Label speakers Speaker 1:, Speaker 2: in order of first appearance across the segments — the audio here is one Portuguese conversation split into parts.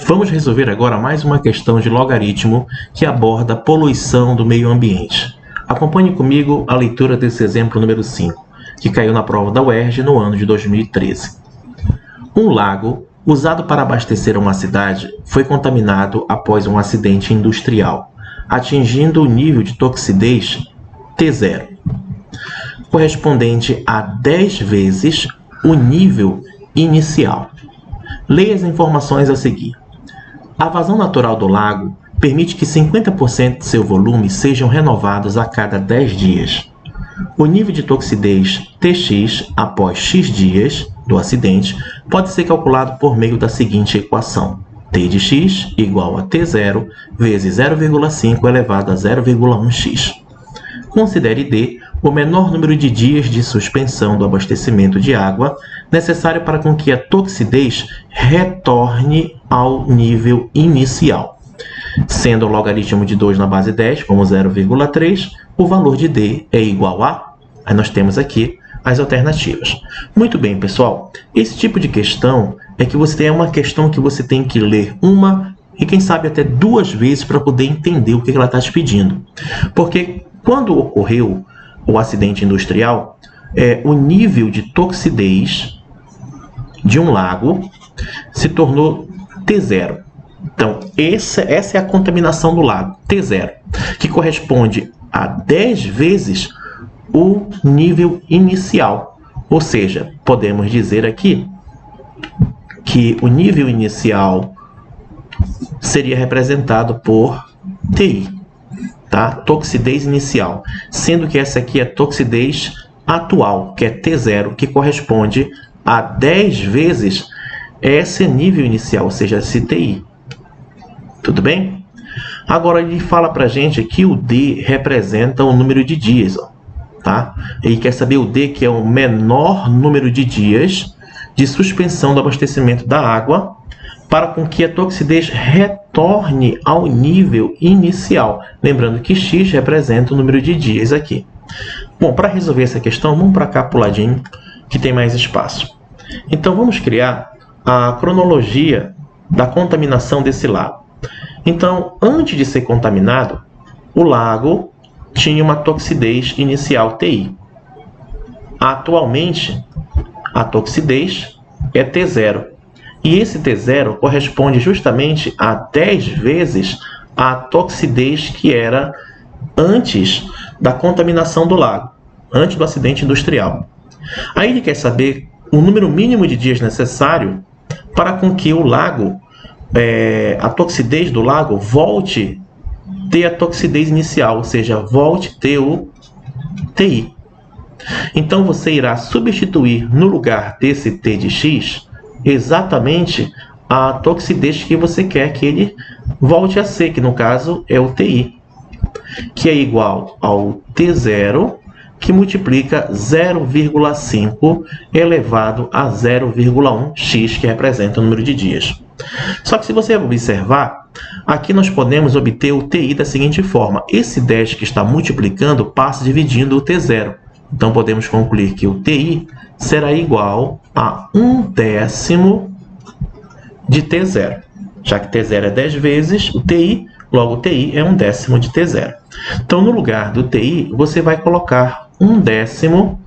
Speaker 1: Vamos resolver agora mais uma questão de logaritmo que aborda a poluição do meio ambiente. Acompanhe comigo a leitura desse exemplo número 5, que caiu na prova da UERJ no ano de 2013. Um lago, usado para abastecer uma cidade, foi contaminado após um acidente industrial, atingindo o nível de toxidez T0, correspondente a 10 vezes o nível inicial. Leia as informações a seguir. A vazão natural do lago permite que 50% de seu volume sejam renovados a cada 10 dias. O nível de toxidez Tx após x dias do acidente pode ser calculado por meio da seguinte equação: T de x igual a T0 vezes 0,5 elevado a 0,1x. Considere D o menor número de dias de suspensão do abastecimento de água necessário para com que a toxidez retorne ao nível inicial. Sendo o logaritmo de 2 na base 10 como 0,3, o valor de D é igual a... Aí nós temos aqui as alternativas. Muito bem, pessoal. Esse tipo de questão é uma questão que você tem que ler uma e quem sabe até duas vezes para poder entender o que ela está te pedindo. Porque quando ocorreu o acidente industrial, o nível de toxidez de um lago se tornou T0. Então, essa é a contaminação do lago, T0, que corresponde a 10 vezes o nível inicial. Ou seja, podemos dizer aqui que o nível inicial seria representado por TI, tá? Toxidez inicial, sendo que essa aqui é a toxidez atual, que é T0, que corresponde a 10 vezes esse nível inicial, ou seja, esse TI. Tudo bem? Agora ele fala para a gente que o D representa o número de dias, ó, tá? Ele quer saber o D, que é o menor número de dias de suspensão do abastecimento da água para com que a toxidez retorne ao nível inicial. Lembrando que X representa o número de dias aqui. Bom, para resolver essa questão, vamos para cá para o ladinho, que tem mais espaço. Então, vamos criar a cronologia da contaminação desse lago. Então, antes de ser contaminado, o lago tinha uma toxidez inicial TI. Atualmente, a toxidez é T0. E esse T0 corresponde justamente a 10 vezes a toxidez que era antes da contaminação do lago, antes do acidente industrial. Aí ele quer saber o número mínimo de dias necessário para com que o lago, a toxidez do lago, volte a ter a toxidez inicial, ou seja, volte a ter o TI. Então você irá substituir no lugar desse T de X exatamente a toxidez que você quer que ele volte a ser, que no caso é o TI, que é igual ao T0, que multiplica 0,5 elevado a 0,1x, que representa o número de dias. Só que se você observar, aqui nós podemos obter o TI da seguinte forma: esse 10 que está multiplicando passa dividindo o T0. Então podemos concluir que o TI será igual a 1/10 de T0. Já que T0 é 10 vezes o TI, logo o TI é 1/10 de T0. Então, no lugar do TI, você vai colocar 1/10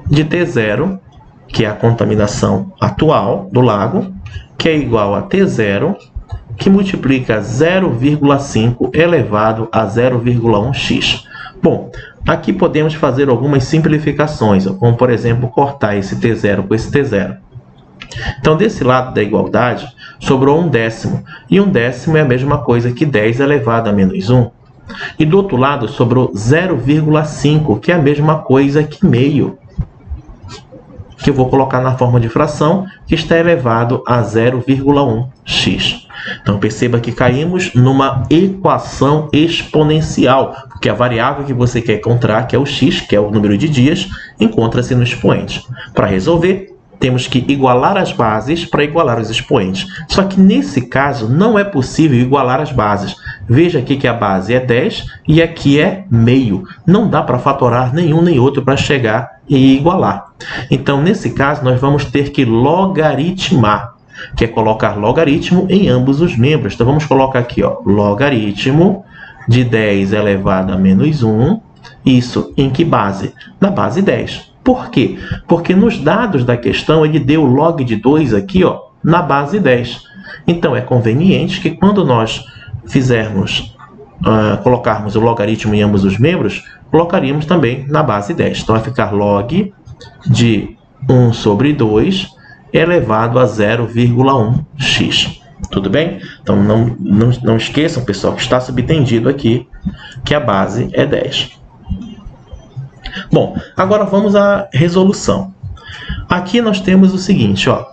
Speaker 1: de T0, que é a contaminação atual do lago, que é igual a T0, que multiplica 0,5 elevado a 0,1x. Bom, aqui podemos fazer algumas simplificações, como, por exemplo, cortar esse T0 com esse T0. Então, desse lado da igualdade, sobrou 1/10. E 1/10 é a mesma coisa que 10 elevado a menos 1. E do outro lado, sobrou 0,5, que é a mesma coisa que meio, que eu vou colocar na forma de fração, que está elevado a 0,1x. Então, perceba que caímos numa equação exponencial, porque a variável que você quer encontrar, que é o x, que é o número de dias, encontra-se no expoente. Para resolver, temos que igualar as bases para igualar os expoentes. Só que nesse caso não é possível igualar as bases. Veja aqui que a base é 10 e aqui é meio. Não dá para fatorar nenhum nem outro para chegar e igualar. Então, nesse caso, nós vamos ter que logaritmar. que é colocar logaritmo em ambos os membros. Então, vamos colocar aqui, ó, logaritmo de 10 elevado a menos 1. Isso em que base? Na base 10. Por quê? Porque nos dados da questão ele deu log de 2 aqui, ó, na base 10. Então, é conveniente que quando nós fizermos, colocarmos o logaritmo em ambos os membros, colocaríamos também na base 10. Então, vai ficar log de 1 sobre 2 elevado a 0,1x. Tudo bem? Então, não esqueçam, pessoal, que está subentendido aqui que a base é 10. Bom, agora vamos à resolução. Aqui nós temos o seguinte, ó.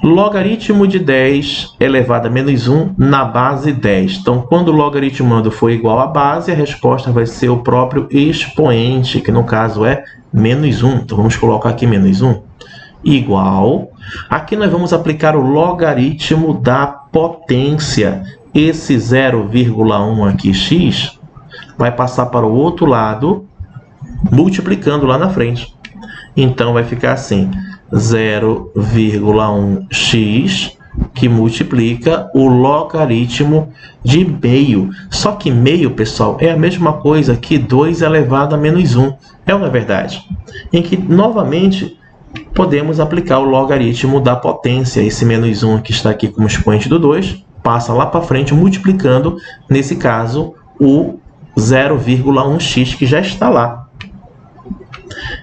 Speaker 1: Logaritmo de 10 elevado a menos 1 na base 10. Então, quando o logaritmando for igual à base, a resposta vai ser o próprio expoente, que no caso é menos 1. Então, vamos colocar aqui menos 1. Igual. Aqui nós vamos aplicar o logaritmo da potência. Esse 0,1 aqui, x, vai passar para o outro lado, multiplicando lá na frente. Então, vai ficar assim, 0,1x, que multiplica o logaritmo de meio. Só que meio, pessoal, é a mesma coisa que 2 elevado a menos 1. É ou não é verdade? Em que, novamente, podemos aplicar o logaritmo da potência. Esse menos 1 que está aqui como expoente do 2, passa lá para frente, multiplicando, nesse caso, o 0,1x, que já está lá.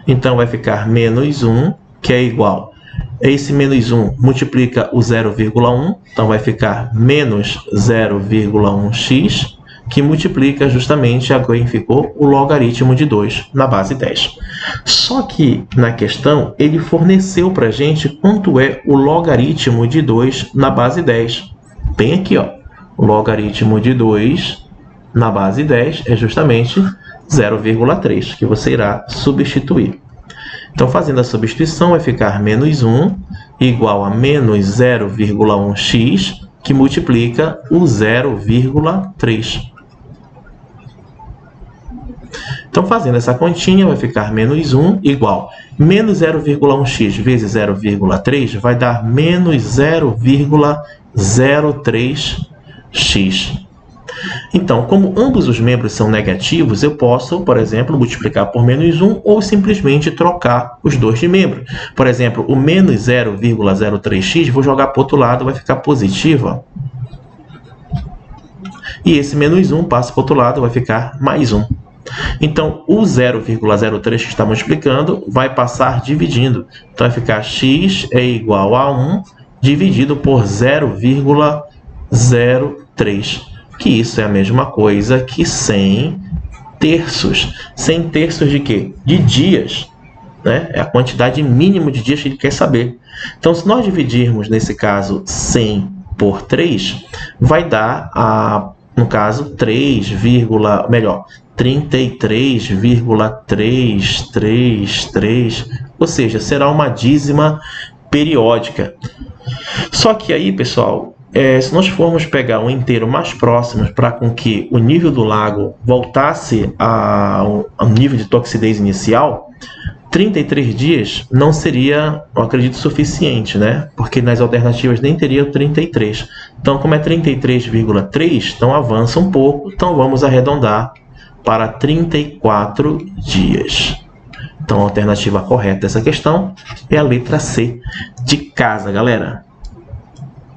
Speaker 1: Então, vai ficar menos 1, que é igual. Esse menos 1 multiplica o 0,1, então vai ficar menos 0,1x, que multiplica justamente, agora ficou o logaritmo de 2 na base 10. Só que, na questão, ele forneceu para a gente quanto é o logaritmo de 2 na base 10. Bem aqui, ó, o logaritmo de 2 na base 10 é justamente 0,3, que você irá substituir. Então, fazendo a substituição, vai ficar menos 1 igual a menos 0,1x, que multiplica o 0,3. Então, fazendo essa continha, vai ficar menos 1 igual menos 0,1x vezes 0,3 vai dar menos 0,03x. Então, como ambos os membros são negativos, eu posso, por exemplo, multiplicar por menos 1 ou simplesmente trocar os dois de membro. Por exemplo, o menos 0,03x, vou jogar para o outro lado, vai ficar positivo. E esse menos 1 passa para o outro lado, vai ficar mais 1. Então, o 0,03 que está multiplicando vai passar dividindo. Então, vai ficar x é igual a 1 dividido por 0,03. Que isso é a mesma coisa que 100 terços. 100 terços de quê? De dias. Né? É a quantidade mínima de dias que ele quer saber. Então, se nós dividirmos, nesse caso, 100 por 3, vai dar, no caso, 33,333, ou seja, será uma dízima periódica. Só que aí, pessoal, se nós formos pegar um inteiro mais próximo para com que o nível do lago voltasse ao nível de toxidez inicial, 33 dias não seria, eu acredito, suficiente, né? Porque nas alternativas nem teria 33. Então, como é 33,3, então avança um pouco. Então, vamos arredondar para 34 dias. Então, a alternativa correta dessa questão é a letra C de casa, galera.